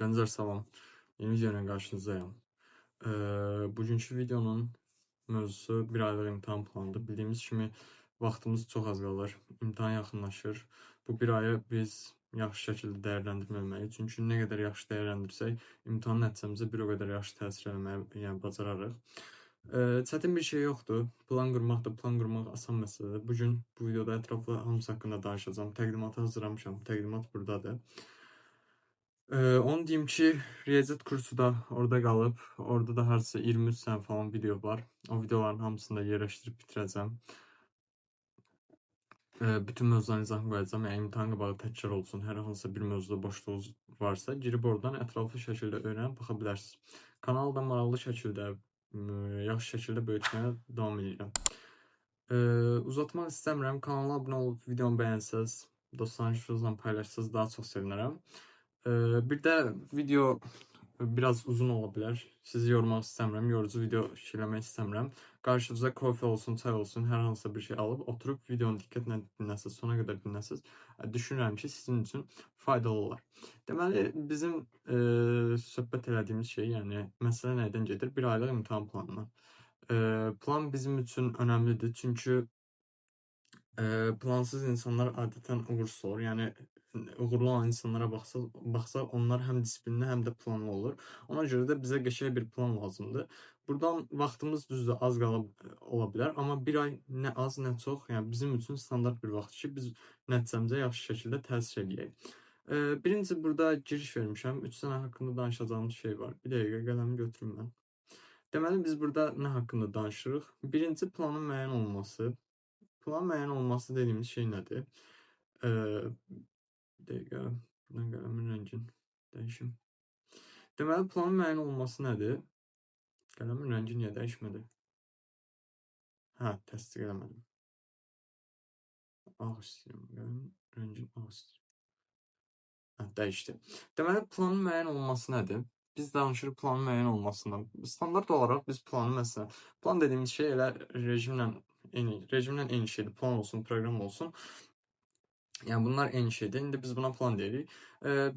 Gençler salam. Yeni videoyla karşınızdayım. Bugünkü videonun mövzusu bir aylıq imtahan planıdır. Bildiyimiz kimi vaxtımız çox az qalır. İmtahan yaxınlaşır. Bu bir ayı biz yaxşı şəkildə dəyərləndirməliyik. Çünki nə qədər yaxşı dəyərləndirsək, imtahan nəticəmizə bir o qədər yaxşı təsir etməyə bacararıq. Çətin bir şey yoxdur. Plan qurmaq da, plan qurmaq asan məsələdir. Bugün bu videoda ətraflı hamısı haqqında danışacağım. Təqdimatı hazırlamışam. Təqdimat buradadır. Onu deyim ki, riyaziyyat kursu da orada qalıb. Orada da hardasa 23 sənə falan video var. O videoların hamısını da yerləşdirib bitirəcəm. Bütün mövzuların izahını qoyacağım. Yəni imtahan qabağı təkrar olsun. Hər hansısa bir mövzuda boşluğunuz varsa, girib oradan ətraflı şəkildə öyrənib baxa bilərsiniz. Kanalı da maraqlı şəkildə, yaxşı şəkildə böyütməyə davam edirəm. Uzatmaq istəmirəm. Kanala abunə olub videomu bəyənsəz, dostlarınızla paylaşsanız daha çox sevinərəm. Bir də video biraz uzun ola bilər. Sizi yormaq istəmirəm, yorucu video eləmək istəmirəm. Qarşınıza kofe olsun, çay olsun, hər hansısa bir şey alıb oturub videonu diqqətlə dinləsəz, sona qədər dinləsəz, düşünürəm ki, sizin üçün faydalı olar. Deməli, bizim söhbət elədiyimiz şey, yəni məsələ nədən gedir? Bir aylıq imtahan planından. Plan bizim üçün önəmlidir, çünki plansız insanlar adətən uğursuz olur. Yəni uğurlu olan insanlara baxsaq, onlar həm disiplinli, həm də planlı olur. Ona görə də bizə qəşəng bir plan lazımdır. Buradan vaxtımız düzdür, az ola bilər, amma bir ay nə az, nə çox, yəni bizim üçün standart bir vaxtdır ki, biz nəticəmizə yaxşı şəkildə təsir edək. Birinci burada giriş vermişəm. 3 sənə haqqında danışacağımız şey var. Bir dəqiqə qələmi götürüm mən. Deməli, biz burada nə haqqında danışırıq? Birinci planın müəyyən olması. Plan müəyyən olması dediyimiz şey nədir? Bir dəqiqə, buradan qələmin rəngini dəyişim. Deməli, planın müəyyən olması nədir? Qələmin rəngi niyə dəyişmədi? Hə, təsdiq eləmədim. Ağ istəyirəm, qələmin rəngini ağ istəyirəm. Hə, dəyişdi. Deməli, planın müəyyən olması nədir? Biz danışırıq planın müəyyən olmasından. Standart olaraq biz planı, məsələn, plan dediyimiz şey elə rejimlə eyni şeydir. Plan olsun, proqram olsun. Yəni bunlar eyni şeydir. İndi biz buna plan deyirik.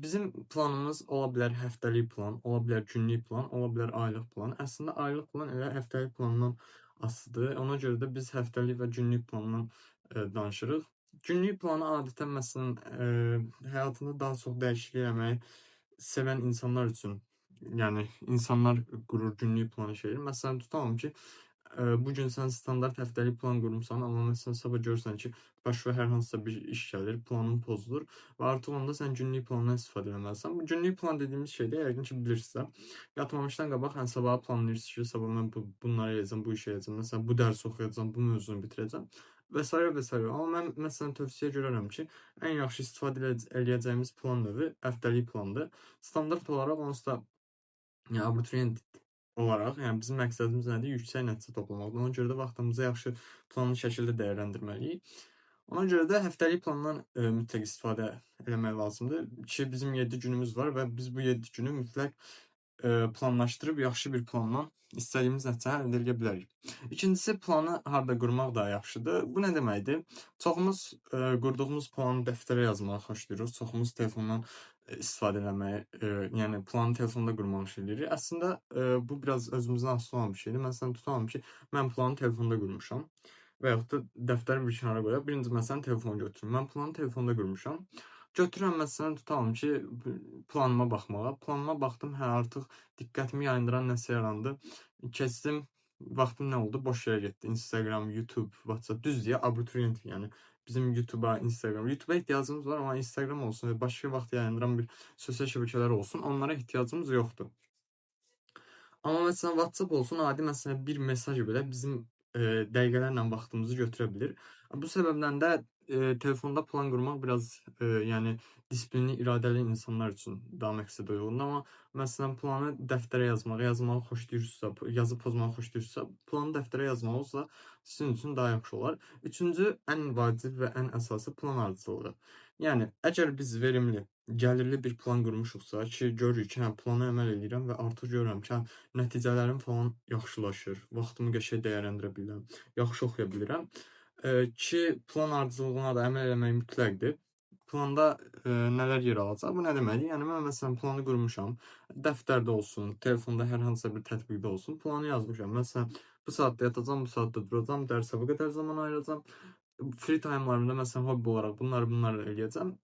Bizim planımız ola bilər həftəlik plan, ola bilər günlük plan, ola bilər aylıq plan. Əslində aylıq plan elə həftəlik plandan asılıdır. Ona görə də biz həftəlik və günlük plandan danışırıq. Günlük planı adətən məsələn həyatında daha çox dəyişiklik eləməyi sevən insanlar üçün, yəni insanlar qurur günlük planı şeydir. Məsələn tutalım ki, bugün sən standart həftəlik plan qurmusan, amma məsələn sabah görürsən ki, başına hər hansısa bir iş gəlir, planın pozulur və artıq onda sən günlük plandan istifadə etməlisən. Bu günlük plan dediyimiz şey də yəqin ki, bilirsinizsə, yatmamışdan qabaq sabahı planlayırsınız ki, sabah mən bunları edəcəm, bu işi edəcəm, məsələn bu dərsi oxuyacam, bu mövzunu bitirəcəm və s. və s. Amma mən məsələn tövsiyə görərəm ki, ən yaxşı istifadə edəcəyimiz plan növü həftəlik plandır. Standart olaraq onsuz da abituriyent olaraq, yəni bizim məqsədimiz nədir? Yüksək nəticə toplamaqdır. Ona görə də vaxtımızı yaxşı planlı şəkildə dəyərləndirməliyik. Ona görə də həftəlik plandan mütləq istifadə etmək lazımdır ki, bizim 7 günümüz var və biz bu 7 günü mütləq planlaşdırıb yaxşı bir planla istədiyimiz nəticəni əldə edə bilərik. İkincisi, planı harda qurmaq daha yaxşıdır. Bu nə deməkdir? Çoxumuz qurduğumuz planı dəftərə yazmağı xoşlayırıq. Çoxumuz telefondan istifadə eləməyi, yəni planı telefonda qurmağı eləyirik. Əslində bu biraz özümüzdən asılı olan bir şeydir. Məsələn, tutalım ki, mən planı telefonda qurmuşam və yaxud da dəftəri bir kənara qoyaq. Birinci məsələn telefonu götürüm. Mən planı telefonda qurmuşam. Götürürəm məsələn tutalım ki, planıma baxmağa. Planıma baxdım, hə artıq diqqətimi yayındıran nəsə yarandı. Keçdim, vaxtım nə oldu? Boş yerə getdi. Instagram, YouTube, WhatsApp, düz deyə abituriyent, yəni bizim YouTube'a, Instagram. YouTube'a ehtiyacımız var, amma Instagram olsun və başqa vaxt yayındıran bir sosial şəbəkələr olsun, onlara ehtiyacımız yoxdur. Amma məsələn WhatsApp olsun, adi məsələn bir mesaj belə bizim dəqiqələrlə vaxtımızı götürə bilir. Bu səbəbdən də telefonda plan qurmaq biraz yəni disiplinli, iradəli insanlar üçün daha məqsəd uyğundur. Amma məsələn planı dəftərə yazmağı xoşlayırsınızsa, yazıb pozmağı xoşlayırsınızsa, planı dəftərə yazmağınızla sizin üçün daha yaxşı olar. Üçüncü, ən vacib və ən əsası plan ardıcılığı. Yəni əgər biz verimli, gəlirli bir plan qurmuşuqsa ki, görürük ki, hə plana əməl edirəm və artıq görürəm ki, nəticələrim falan yaxşılaşır, vaxtımı qəşəng dəyərləndirə bilirəm, yaxşı oxuya bilirəm ki, plan ardıcılığına da əməl eləmək mütləqdir. planda nələr yer alacaq? Bu nə deməkdir? Yəni mən məsələn planı qurmuşam. Dəftərdə olsun, telefonda hər hansısa bir tətbiqdə olsun. Planı yazmışam. Məsələn, bu saatda yatacam, bu saatda duracam, dərsə bu qədər zaman ayıracam. Free time'larımda məsələn hobbi olaraq bunları eləyəcəm.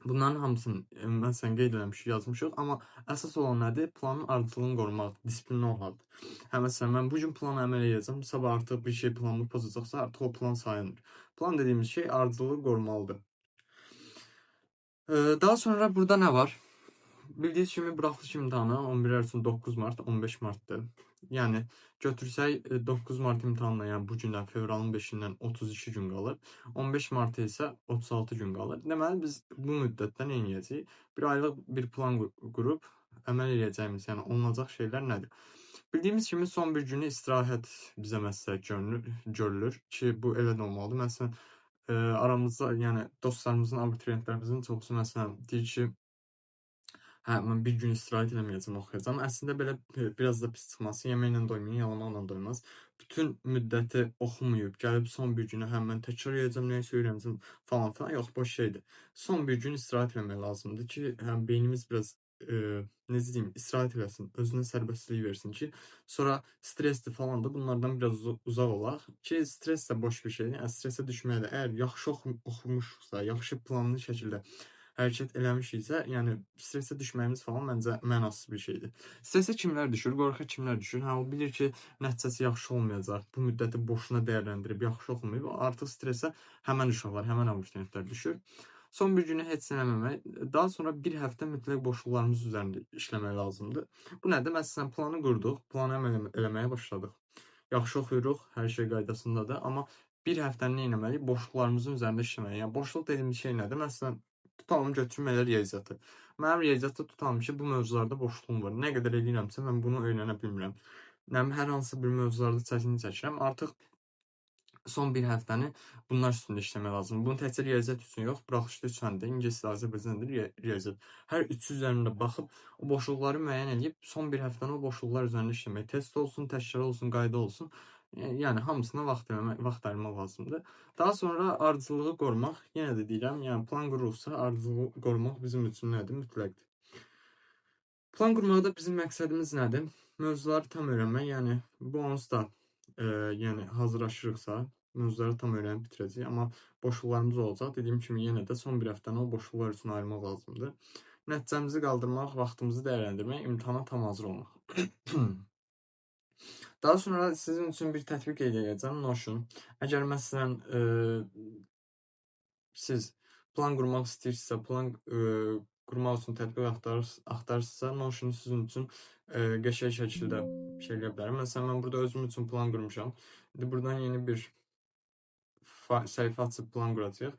Bunların hamısını məsələn qeyd eləmişik, yazmışıq. Amma əsas olan nədir? Planın ardıcıllığını qorumaq, disiplinli olmalıdır. Hə, məsələn, mən bu gün plana əməl edəcəm, sabah artıq bir şey planımı pozacaqsa, artıq o plan sayılmır. Plan dediyimiz şey ardıcıllığı qorumalıdır. Daha sonra burada nə var? Bildiyiniz kimi buraxılış imtahanı 11-lər üçün 9 mart, 15 martdır. Yəni götürsək 9 mart imtahanına, yəni bu gündən fevralın 5-dən 32 gün qalır. 15 marta isə 36 gün qalır. Deməli biz bu müddətdə nə edəcəyik? Bir aylıq bir plan qurub əməl edəcəyimiz, yəni olunacaq şeylər nədir? Bildiyimiz kimi son bir günü istirahət bizə məsləhət görülür ki, bu elə də olmalıdır. Məsələn, aramızda, yəni dostlarımızın, abituriyentlərimizin çoxusu məsələn deyir ki, hə, mən bir gün istirahət eləməyəcəm, oxuyacam. Əslində belə biraz da pis çıxması, yeməklə doymayan, yalanlarla doymaz. Bütün müddəti oxumayıb, gəlib son bir günü hə, mən təkrar edəcəm, nəyisə öyrənəcəm falan filan. Yox, boş şeydir. Son bir gün istirahət eləmək lazımdır ki, həm beynimiz biraz necə deyim, istirahət eləsin, özünə sərbəstlik versin ki, sonra stresdir falan da bunlardan biraz uzaq olaq ki, stres də boş bir şeydir. Yəni stresə düşməyə də əgər yaxşı oxumuşuqsa, yaxşı planlı şəkildə hərəkət eləmişiksə, yəni stresə düşməyimiz falan məncə mənasız bir şeydir. Stresə kimlər düşür, qorxuya kimlər düşür? Hə, o bilir ki, nəticəsi yaxşı olmayacaq, bu müddəti boşuna dəyərləndirib yaxşı oxumayıb, artıq stresə həmən uşaqlar, həmən abituriyentlər düşür. Son bir günü heç nə eləməmək, daha sonra bir həftə mütləq boşluqlarımız üzərində işləmək lazımdır. Bu nədir? Məsələn, planı qurduq, planı əməl eləməyə başladıq. Yaxşı oxuyuruq, hər şey qaydasındadır, amma bir həftəni nə etməliyik? Boşluqlarımızın üzərində işləməliyik. Yəni boşluq dediyimiz şey nədir? Məsələn, tutalım götürüm elə riyaziyyatı. Mənim riyaziyyatda tutalım ki, bu mövzularda boşluğum var. Nə qədər eləyirəmsə, mən bunu öyrənə bilmirəm. Hər hansı bir mövzularda çətinlik çəkirəm. Artıq son bir həftəni bunlar üstündə işləmək lazımdır. Bunu təkcə riyaziyyat üçün yox, buraxılışda üçün də ingilis dili, Azərbaycan dili, riyaziyyat. Hər üçü üzərində baxıb o boşluqları müəyyən edib son bir həftəni o boşluqlar üzərində işləmək. Test olsun, təşkil olsun, qayda olsun. Yəni hamısına vaxt ayırmaq lazımdır. Daha sonra ardıcıllığı qorumaq, yenə də deyirəm, yəni plan qururuqsa ardıcılığı qorumaq bizim üçün nədir? Mütləqdir. Plan qurmaqda bizim məqsədimiz nədir? Mövzuları tam öyrənmək, yəni bu onsuz da yəni hazırlaşırıqsa mövzuları tam öyrənib bitirəcəyik, amma boşluqlarımız olacaq. Dediyim kimi yenə də son bir həftəni o boşluqlar üçün ayırmaq lazımdır. Nəticəmizi qaldırmaq, vaxtımızı dəyərləndirmək, imtahana tam hazır olmaq. Daha sonra sizin üçün bir tətbiq eləyəcəm, Notion. Əgər məsələn siz plan qurmaq istəyirsinizsə, plan qurmaq üçün tətbiq axtarırsınızsa, Notion sizin üçün qəşəng şəkildə şey eləyə bilərəm. Məsələn, mən burada özüm üçün plan qurmuşam. İndi buradan yeni bir səhifə açıb plan quracağıq.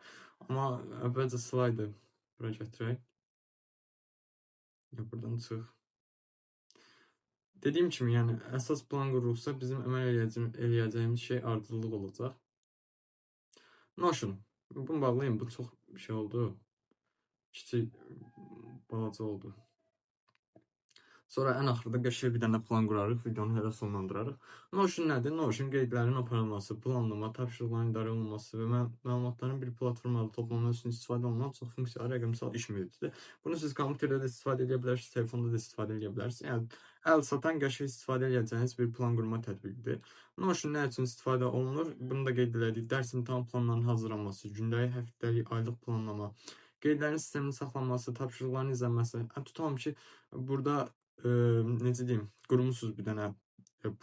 Amma əvvəlcə slaydı bura gətirək. Buradan çıx. Dediyim kimi, yəni əsas plan qururuqsa bizim əməl eləyəcəyimiz şey ardıcıllıq olacaq. Notion. Bunu bağlayayım. Bu çox şey oldu. Kiçik, balaca oldu. Sonra ən axırda qəşəng bir dənə plan qurarıq, videonu elə sonlandırarıq. Notion nədir? Notion qeydlərin aparılması, planlama, tapşırıqların idarə olunması və məlumatların bir platformada toplanması üçün istifadə olunan çox funksiyalı rəqəmsal iş mühitidir. Bunu siz kompüterdə də istifadə edə bilərsiniz, telefonda da istifadə edə bilərsiniz. Yəni əl satan qəşəng istifadə edəcəyiniz bir plan qurma tətbiqidir. Notion nə üçün istifadə olunur? Bunu da qeyd elədik. Dərs imtahan planlarının hazırlanması, gündəlik, həftəlik, aylıq planlama, qeydlərin sisteminin saxlanması, tapşırıqların izlənməsi. Tutalım ki, burada necə deyim, qurmusunuz bir dənə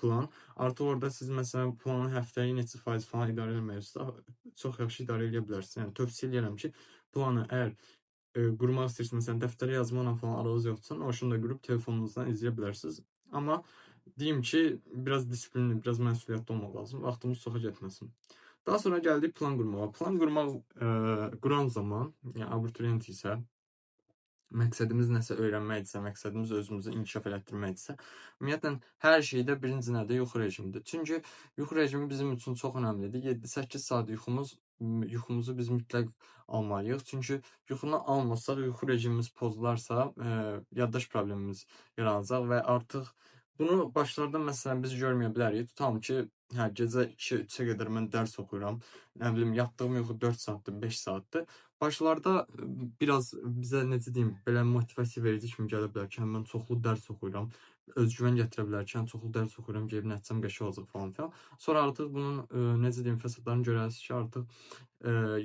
plan. Artıq orada siz məsələn planı həftəlik neçə faiz falan idarə etməyirsiniz, çox yaxşı idarə edə bilərsiniz. Yəni tövsiyə edirəm ki, planı əgər qurmaq istəyirsiniz, məsələn dəftərə yazmaqla falan aranız yoxdursa, Notion-da qurub telefonunuzdan izləyə bilərsiniz. Amma deyim ki, biraz disiplinli, biraz məsuliyyətli olmaq lazım, vaxtımız çoxa getməsin. Daha sonra gəldik plan qurmağa. Plan quran zaman, yəni abituriyent isə məqsədimiz nəsə öyrənməkdirsə, məqsədimiz özümüzü inkişaf elətdirməkdirsə, ümumiyyətlə hər şeydə birinci nədir? Yuxu rejimidir. Çünki yuxu rejimi bizim üçün çox önəmlidir. 7-8 saat yuxumuzu biz mütləq almalıyıq. Çünki yuxunu almasaq, yuxu rejimimiz pozularsa, yaddaş problemimiz yaranacaq və artıq bunu başlarda məsələn biz görməyə bilərik. Tutalım ki, gecə 2-3-ə qədər mən dərs oxuyuram. Nə bilim, yatdığım yuxu 4 saatdır, 5 saatdır. Başlarda biraz bizə necə deyim, belə motivasiya verici kimi gələ bilər ki, mən çoxlu dərs oxuyuram, özgüvən gətirə bilər ki, çoxlu dərs oxuyuram, gəlib nəticəm qəşəng olacaq falan filan. Sonra artıq bunun necə deyim, fəsadlarını görərsiniz ki, artıq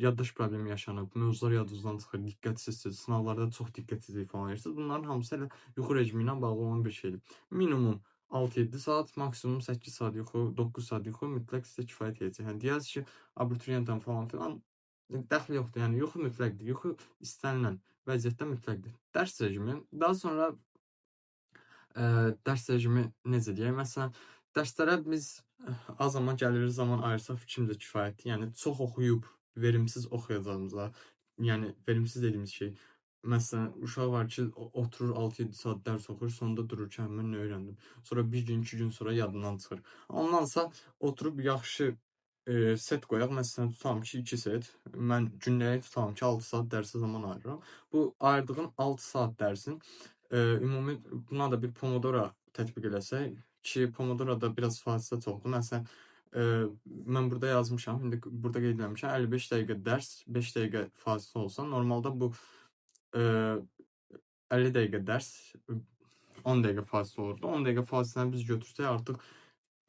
yaddaş problemi yaşanıb, mövzular yadınızdan çıxır, diqqətsizsiniz, sınavlarda çox diqqətsizlik falan edirsiniz. Bunların hamısı elə yuxu rejimi ilə bağlı olan bir şeydir. Minimum 6-7 saat, maksimum 8 saat yuxu, 9 saat yuxu mütləq sizə kifayət edəcək. Yəni deyərsiniz ki, abituriyentəm falan filan, dəxli yoxdur. Yəni yuxu mütləqdir. Yuxu istənilən vəziyyətdə mütləqdir. Dərs rejimi, daha sonra dərs rejimi necə deyək? Məsələn, dərslərə biz az zaman gəlirik, zaman ayırsaq fikrimizə kifayətdir. Yəni çox oxuyub verimsiz oxuyacağımıza, yəni verimsiz dediyimiz şey, məsələn, uşaq var ki, oturur 6-7 saat dərs oxuyur, sonunda durur ki, mən nə öyrəndim? Sonra bir gün, 2 gün sonra yadından çıxır. Ondansa oturub yaxşı set qoyaq. Məsələn, tutalım ki, 2 set. Mən gündəlik tutalım ki, 6 saat dərsə zaman ayırıram. Bu ayırdığım 6 saat dərsin ümumi buna da bir Pomodoro tətbiq eləsək ki, Pomodoro'da biraz fasilə çoxdur. Məsələn, mən burada yazmışam, indi burada qeyd eləmişəm, 55 dəqiqə dərs, 5 dəqiqə fasilə olsa, normalda bu 50 dəqiqə dərs, 10 dəqiqə fasilə olurdu. 10 dəqiqə fasiləni biz götürsək, artıq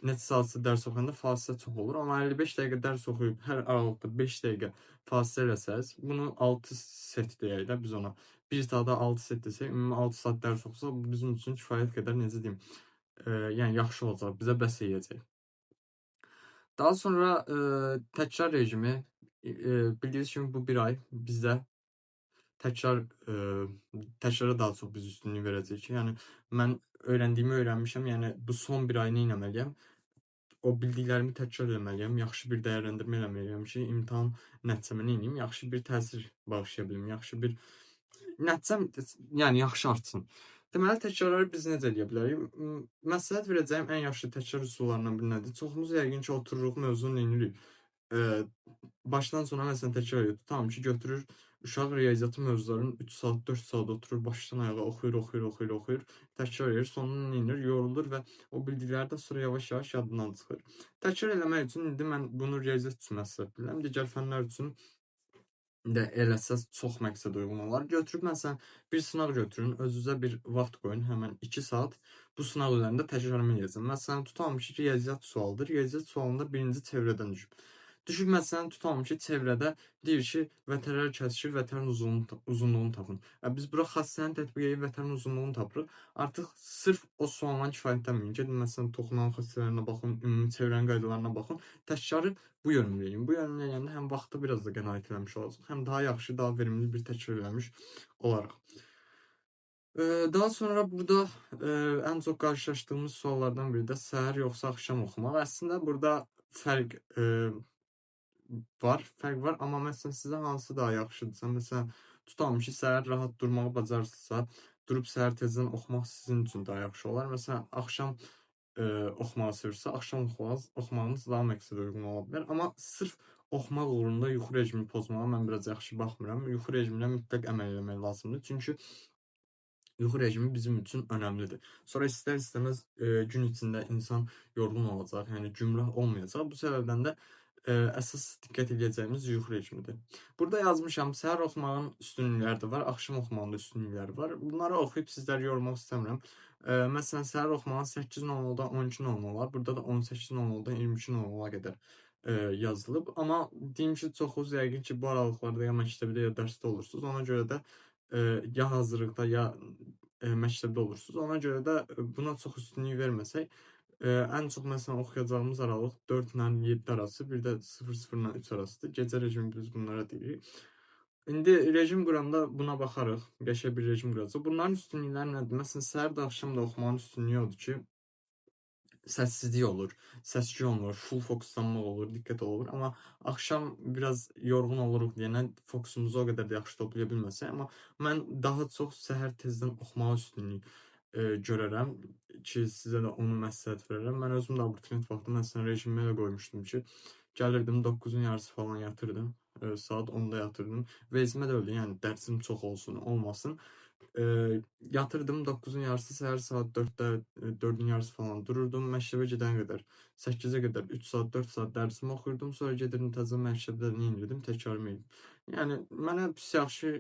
neçə saatsa dərs oxuyanda fasilə çox olur. Amma 55 dəqiqə dərs oxuyub hər aralıqda 5 dəqiqə fasilə eləsəz, bunu 6 set deyək də biz ona. Bir saata 6 set desək, ümumi 6 saat dərs oxusaq, bu bizim üçün kifayət qədər, necə deyim, yəni yaxşı olacaq, bizə bəs eləyəcək. Daha sonra təkrar rejimi, bildiyiniz kimi bu bir ay bizdə təkrara daha çox biz üstünlük verəcəyik ki, yəni mən öyrəndiyimi öyrənmişəm, yəni bu son bir ay nə etməliyəm? O bildiklərimi təkrar eləməliyəm, yaxşı bir dəyərləndirmə eləməliyəm ki, imtahan nəticəmə nə edeyim, yaxşı bir təsir bağışlaya bilim, yaxşı bir nəticəm, yəni yaxşı artsın. Deməli, təkrarları biz necə eləyə bilərik? Məsləhət verəcəyim ən yaxşı təkrar üsullarından biri nədir? Çoxumuz yəqin ki, otururuq, mövzunu eləyirik. Başdan sona məsələn təkrar edir. Tutalım ki, götürür, uşaq riyaziyyatı mövzularının 3 saat, 4 saat oturur, başdan ayağa oxuyur, təkrar edir, sonunu nə edir, yorulur və o bildikləri də sonra yavaş-yavaş yadından çıxır. Təkrar eləmək üçün indi mən bunu riyaziyyat üçün məsləhət bilirəm, digər fənlər üçün də eləsəz çox məqsəd uyğun olar. Götürüb məsələn bir sınaq götürün, özünüzə bir vaxt qoyun, həmən 2 saat bu sınaq üzərində təkrarımı eləyəcəm. Məsələn, tutalım ki, riyaziyyat sualıdır. Riyaziyyat sualında birinci çevrədən düşüb. Düşüb məsələn, tutalım ki, çevrədə deyir ki, vətərlər kəsişir, vətərin uzunluğunu tapın. Biz bura xassəni tətbiq edib vətərin uzunluğunu tapırıq. Artıq sırf o sualdan kifayətlənməyin. Gedin məsələn, toxunan xassələrinə baxın, ümumi çevrənin qaydalarına baxın. Təkrarı bu yönümlü eləyin. Bu yönümlü eləyəndə həm vaxtı biraz da qənaət eləmiş olacaq, həm daha yaxşı, daha verimli bir təkrar eləmiş olaraq. Daha sonra burada ən çox qarşılaşdığımız suallardan biri də səhər yoxsa axşam oxumaq. Əslində burada fərq var, amma məsələn sizə hansı daha yaxşıdırsa, məsələn tutalım ki, səhər rahat durmağı bacarırsınızsa, durub səhər tezdən oxumaq sizin üçün daha yaxşı olar. Məsələn, axşam oxumağı sevirsə, axşam oxumağınız daha məqsədə uyğun ola bilər. Amma sırf oxumaq uğrunda yuxu rejimi pozmağa mən biraz yaxşı baxmıram. Yuxu rejiminə mütləq əməl eləmək lazımdır. Çünki yuxu rejimi bizim üçün önəmlidir. Sonra istər-istəməz gün içində insan yorğun olacaq, yəni gümrah olmayacaq. Bu səbəbdən də əsas diqqət edəcəyimiz yuxu rejimidir. Burada yazmışam, səhər oxumağın üstünlükləri də var, axşam oxumağın da üstünlükləri var. Bunları oxuyub sizləri yormaq istəmirəm. Məsələn, səhər oxumağın 8:00-dan 12:00 var. Burada da 18:00-dan 22:00 qədər yazılıb. Amma deyim ki, çoxunuz yəqin ki, bu aralıqlarda ya məktəbdə, ya dərsdə olursunuz. Ona görə də ya hazırlıqda, ya məktəbdə olursunuz. Ona görə də buna çox üstünlük verməsək, ən çox məsələn oxuyacağımız aralıq 4 ilə 7 arası, bir də 00 ilə 3 arasıdır. Gecə rejimi biz bunlara deyirik. İndi rejim quranda buna baxarıq. Qəşəng bir rejim quracaq. Bunların üstünlükləri nədir? Məsələn, səhər də axşam da oxumağın üstünlüyü odur ki, səssizlik olur, səs-küy olmur, full fokuslanmaq olur, diqqət olur. Amma axşam biraz yorğun oluruq deyənə fokusumuzu o qədər də yaxşı toplaya bilməsək. Amma mən daha çox səhər tezdən oxumağa üstünlük görərəm ki, sizə də onu məsləhət verərəm. Mən özüm də abituriyent vaxtı məsələn rejimə elə qoymuşdum ki, gəlirdim 9-un yarısı falan yatırdım, saat 10-da yatırdım. Vecimə də öyle, yəni dərsim çox olsun, olmasın. Yatırdım 9'un yarısı səhər saat 4'də, 4'ün yarısı falan dururdum. Məktəbə gedənə qədər 8'ə qədər 3 saat, 4 saat dərsimi oxuyurdum. Sonra gedirdim təzə məktəbdə nə edirdim? Təkrarımı edirdim. Yəni mənə pis yaxşı,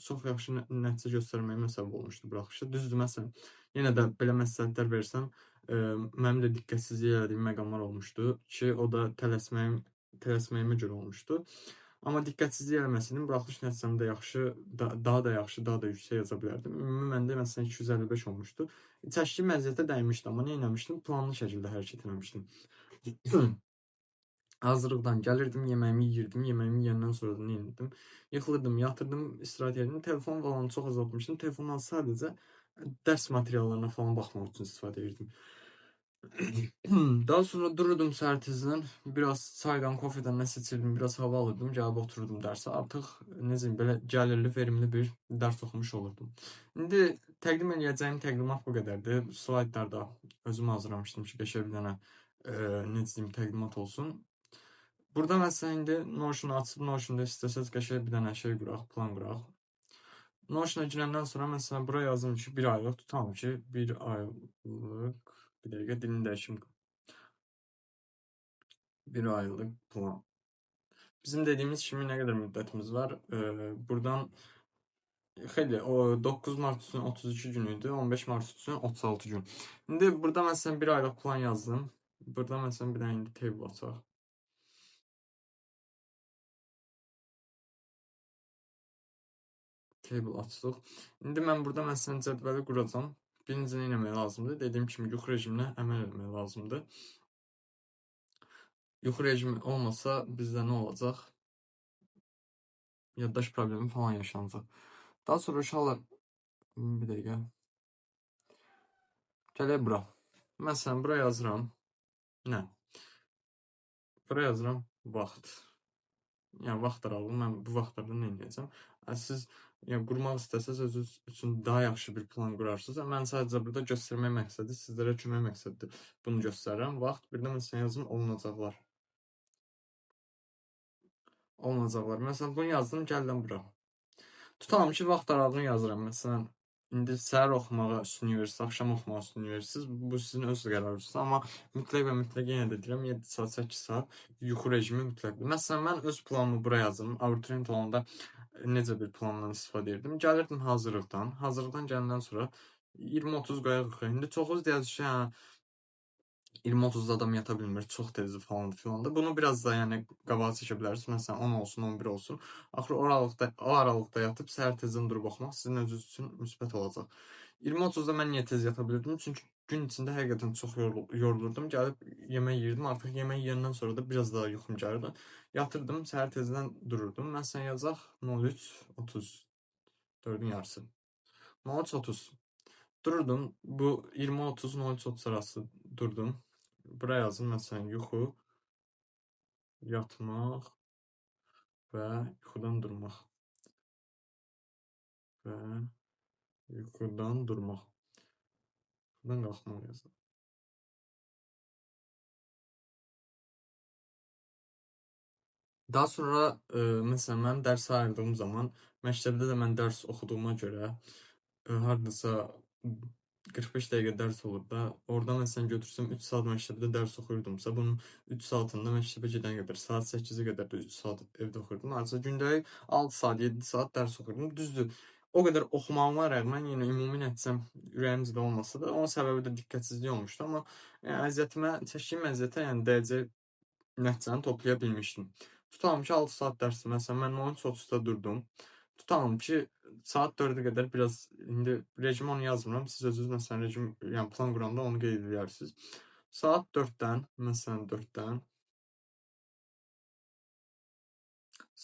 çox yaxşı nəticə göstərməyimə səbəb olmuşdu buraxılışda. Düzdür, məsələn, yenə də belə məsləhətlər versəm, mənim də diqqətsizlik elədiyim məqamlar olmuşdu ki, o da tələsməyimə görə olmuşdu. Amma diqqətsizlik eləməsəydim buraxılış nəticəm də yaxşı, daha da yaxşı, daha da yüksək yaza bilərdim. Ümumi məndə məsələn 255 olmuşdu. Çəkdiyim əziyyətə dəymişdi, amma nə etmişdim? Planlı şəkildə hərəkət etməmişdim. Hazırlıqdan gəlirdim, yeməyimi yeyirdim, yeməyimi yeyəndən sonra da nə edirdim? Yıxılırdım, yatırdım, istirahət edirdim. Telefon falan çox azaltmışdım. Telefondan sadəcə dərs materiallarına falan baxmaq üçün istifadə edirdim. Daha sonra dururdum səhər tezdən, biraz çaydan, kofedən nəsə içirdim, biraz hava alırdım, gəlib otururdum dərsə. Artıq necə deyim, belə gəlirli, verimli bir dərs oxumuş olurdum. İndi təqdim edəcəyim təqdimat bu qədərdir. Slaydlarda özüm hazırlamışdım ki, qəşəng bir dənə necə deyim, təqdimat olsun. Burada məsələn indi Notion açıb Notion'da istəsəz qəşəng bir dənə şey quraq, plan quraq. Notion'a girəndən sonra məsələn bura yazım ki, 1 aylıq tutalım ki, 1 aylıq, bir dəqiqə dilini dəyişim. 1 aylık plan. Bizim dediğimiz şimdi ne kadar müddətimiz var? Buradan xeyli, o 9 Mart üçün 32 gün idi, 15 Mart üçün 36 gün. İndi burada məsələn 1 aylıq plan yazdım. Burada məsələn bir dənə indi table açaq. Table açdıq. İndi mən burada məsələn cədvəli quracam. Birinci nə etmək lazımdır? Dediyim kimi yuxu rejiminə əməl etmək lazımdır. Yuxu rejimi olmasa bizdə nə olacaq? Yaddaş problemi falan yaşanacaq. Daha sonra uşaqlar, bir dəqiqə. Gələk bura. Məsələn, bura yazıram. Nə? Bura yazıram vaxt. Yəni vaxt aralığı, mən bu vaxtlarda nə edəcəm? Siz yəni qurmaq istəsəz özünüz üçün daha yaxşı bir plan qurarsınız. Mən sadəcə burada göstərmək məqsədi, sizlərə kömək məqsədidir. Bunu göstərirəm. Vaxt, bir də məsələn yazım olunacaqlar. Olunacaqlar. Məsələn, bunu yazdım, gəldim bura. Tutalım ki, vaxt aralığını yazıram. Məsələn, indi səhər oxumağa üstünlük verirsiniz, axşam oxumağa üstünlük verirsiniz. Bu sizin öz qərarınızdır. Amma mütləq və mütləq yenə də deyirəm, 7 saat, 8 saat yuxu rejimi mütləqdir. Məsələn, mən öz planımı bura yazdım. Abituriyent olanda necə bir plandan istifadə edirdim? Gəlirdim hazırlıqdan. Hazırlıqdan gələndən sonra 20-30 qoyaq. İndi çoxunuz deyəcək ki, hə, 20-30'da adam yata bilmir, çox tezdir falan filan da. Bunu biraz da yəni qabağa çəkə bilərsiniz. Məsələn 10 olsun, 11 olsun. Axır o aralıqda yatıb səhər tezdən durub oxumaq sizin özünüz üçün müsbət olacaq. 20-30'da mən niyə tez yata bilirdim? Çünki gün içində həqiqətən çox yorulurdum. Gəlib yemək yeyirdim. Artıq yemək yeyəndən sonra da biraz daha yuxum gəlirdi. Yatırdım, səhər tezdən dururdum. Məsələn yazaq 03:30, 4-ün yarısı. 03:30. Dururdum. Bu 20-30, 03-30 arası durdum. Buraya yazın məsələn yuxu, yatmaq və yuxudan durmaq. Və yuxudan durmaq. Yuxudan qalxmaq yazın. Daha sonra məsələn mən dərsə ayrıldığım zaman məktəbdə də mən dərs oxuduğuma görə hardasa 45 dəqiqə dərs olur da. Orada məsələn götürsəm 3 saat məktəbdə dərs oxuyurdumsa, bunun 3 saatında məktəbə gedənə qədər, saat 8-ə qədər də 3 saat evdə oxuyurdum. Artıq gündəlik 6 saat, 7 saat dərs oxuyurdum. Düzdür, o qədər oxumağıma rəğmən yenə ümumi nəticəm ürəyimcə olmasa da, onun səbəbi də diqqətsizlik olmuşdu. Amma yəni, çəkdiyim əziyyətə yəni dəyəcək nəticəni toplaya bilmişdim. Tutalım ki, 6 saat dərs, məsələn, mən 13:30-da durdum. Tutalım ki, saat 4'e qədər biraz, indi rejimi onu yazmıram. Siz özünüz məsələn rejim, yəni plan quranda onu qeyd edərsiniz. Saat 4'dən, məsələn 4'dən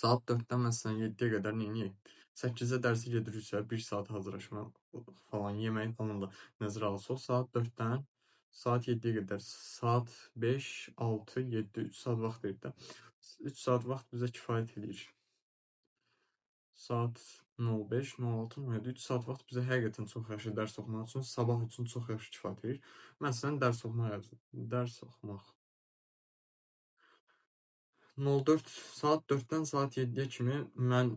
saat 4'dən məsələn 7'yə qədər neyniyək? 8'də dərsə gediriksə, 1 saat hazırlaşmaq falan, yemək falan da nəzərə alsaq, saat 4'dən saat 7'yə qədər, saat 5, 6, 7, 3 saat vaxt verir də. 3 saat vaxt bizə kifayət edir. Saat 05, 06, 07, 3 saat vaxt bizə həqiqətən çox yaxşı dərs oxumaq üçün, sabah üçün çox yaxşı kifayət edir. Məsələn, dərs oxumaq yazdım. Dərs oxumaq. 04 saat 4'dən saat 7'yə kimi mən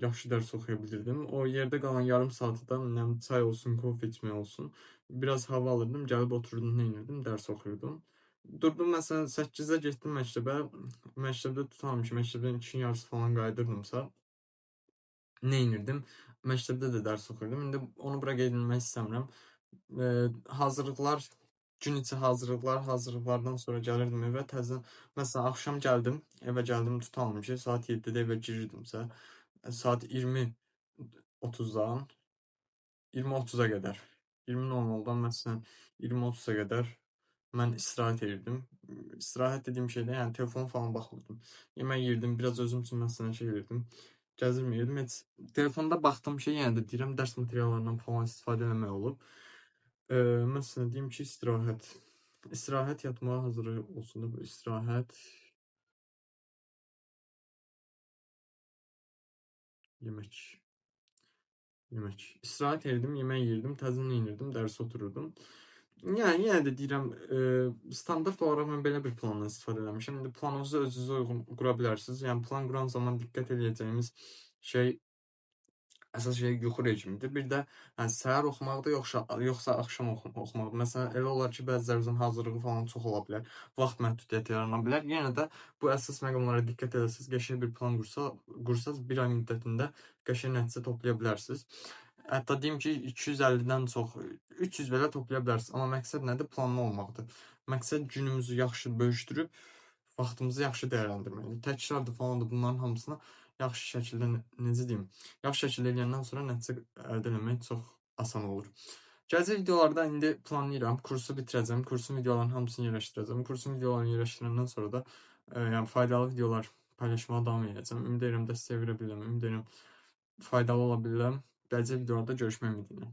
yaxşı dərs oxuya bilirdim. O yerdə qalan yarım saatı da nə bilim çay olsun, kofe içmək olsun, biraz hava alırdım, gəlib otururdum, nə edirdim? Dərs oxuyurdum. Durdum məsələn 8-də getdim məktəbə. Məktəbdə tutalım ki, məktəbdən 2-nin yarısı falan qayıdırdımsa, nə edirdim? Məktəbdə də dərs oxuyurdum. İndi onu bura qeyd etmək istəmirəm. Hazırlıqlar, gün içi hazırlıqlardan sonra gəlirdim evə təzədən. Məsələn, axşam gəldim, evə gəldim, tutalım ki, saat 7-də evə girirdimsə, saat 20:30-dan 20:30-a qədər, 20:00-dan məsələn 20:30-a qədər mən istirahət edirdim. İstirahət dediyim şey də, yəni telefona falan baxmırdım. Yemək yeyirdim, biraz özüm üçün məsələn şey edirdim. Gəzirmiydim. Heç telefonda baxdığım şey yenə də deyirəm, dərs materiallarından falan istifadə eləmək olub. Məsələn deyim ki, istirahət. İstirahət yatmağa hazır olsun da bu istirahət yemək. Yemək. İstirahət edirdim, yemək yeyirdim, təzədən neyinirdim, dərsə otururdum. Yəni yenə də deyirəm, standart olaraq mən belə bir plandan istifadə eləmişəm. İndi planınızı özünüzə uyğun qura bilərsiniz. Yəni plan quran zaman diqqət edəcəyimiz şey əsas şey yuxu rejimidir. Bir də yəni səhər oxumaqdır, yoxsa axşam oxumaqdır. Məsələn, elə olar ki, bəzilərimizin hazırlığı falan çox ola bilər, vaxt məhdudiyyəti yarana bilər. Yenə də bu əsas məqamlara diqqət etsəz, qəşəng bir plan qursaz, bir ay müddətində qəşəng nəticə toplaya bilərsiniz. Hətta deyim ki, 250-dən çox, 300 belə toplaya bilərsiniz. Amma məqsəd nədir? Planlı olmaqdır. Məqsəd günümüzü yaxşı bölüşdürüb, vaxtımızı yaxşı dəyərləndirməkdir. Təkrardır falandır, bunların hamısını yaxşı şəkildə, necə deyim, yaxşı şəkildə eləyəndən sonra nəticə əldə etmək çox asan olur. Gələcək videolarda indi planlayıram, kursu bitirəcəm, kursun videolarının hamısını yerləşdirəcəm. Kursun videolarını yerləşdirəndən sonra da yəni faydalı videolar paylaşmağa davam edəcəm. Ümid edirəm dəstək verə bilərəm, ümid edirəm faydalı ola bilərəm. Gələcək videolarda görüşmək ümidi ilə.